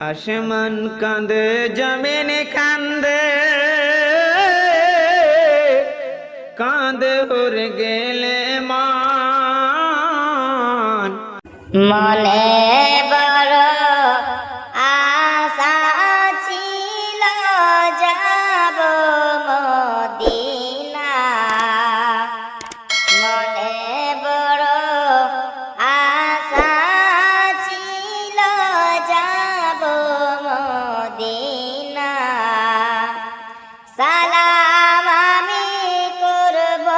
আসমান কাঁদে জমিন কান্দে, কাঁদে উড়ে গেলে মান। মনে বড় আশা ছিল যাব মদিনা। মনে বড় আশা ছিল যাব মদিনা। সালাম আমি করব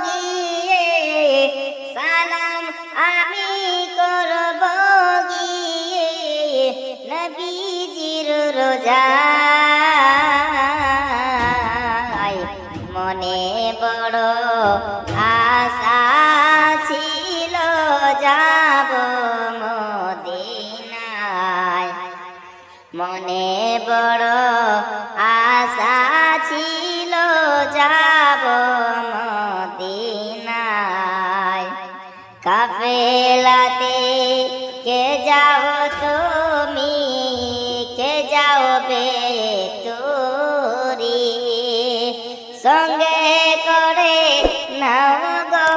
গিয়ে, সালাম আমি করব গিয়ে নবীজির রোজায়। মনে বড় আশা ছিল যাব মদিনায়। মনে বড় আশা ছিল যাব মদিনায়। কাফেলাতে কে যাও তুমি, কে যাবে তোরি, সঙ্গে করে নাও গো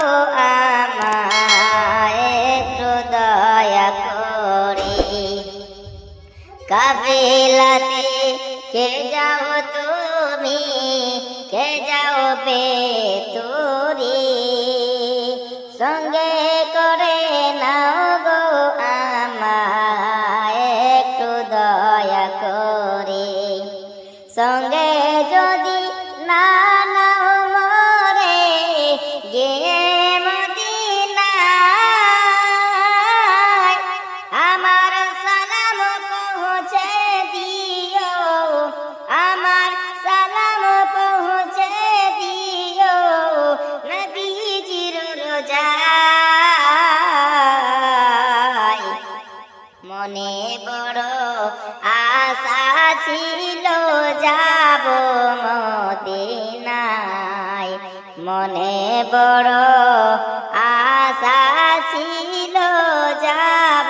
আমায় একটু দয়া করে। কাফেলাতে কে যাও তুমি, কে যাবে তোরি, সঙ্গে করে নাও গো আমায় একটু দয়া করে। সঙ্গে যদি না নাও মরে গিয়ে মদিনায়, আমার সালাম পৌঁছে দিও, আমার সালাম পৌঁছে দিও নবীজির রোজায়। মনে বড় আশা ছিল যাব মদিনায়। মনে বড় আশা ছিল যাব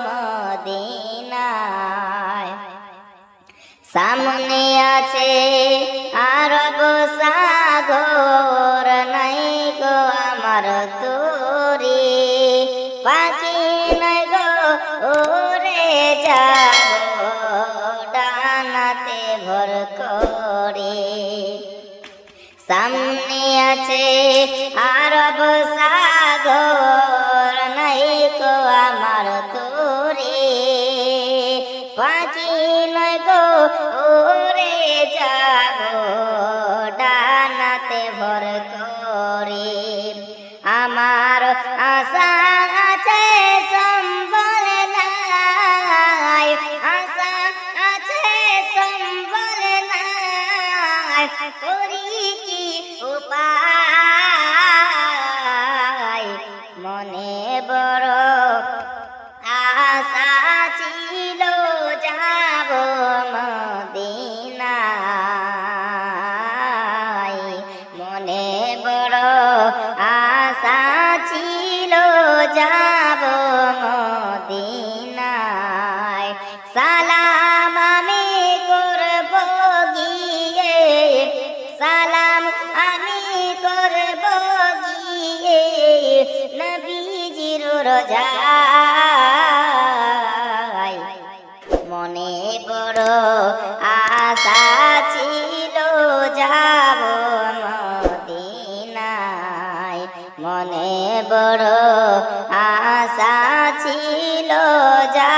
মদিনায়। সামনে আছে আরব সাগর, নাই গো আমার তোরে পাখি, নাই গো ওরে যাব ডানাতে ভর করে। সামনে আছে আরব সাগর, নাই গো আমার তোরে পাখি, নাই গো ওরে যাব ডানাতে ভর করে। আমার আশা আছে সম্বল নাই, আশা আছে সম্বল নাই, করি কি উপায়। মনে বড় আশা ছিল যাব মদিনায়। মনে বড় আশা ছিল যাব মদিনায়। সালাম আমি করব গিয়ে, সালাম আমি করব গিয়ে নবীজির রোজায়। মনে বড় আশা ছিল যাব মদিনায়। মনে বড় আশা ছিল যাব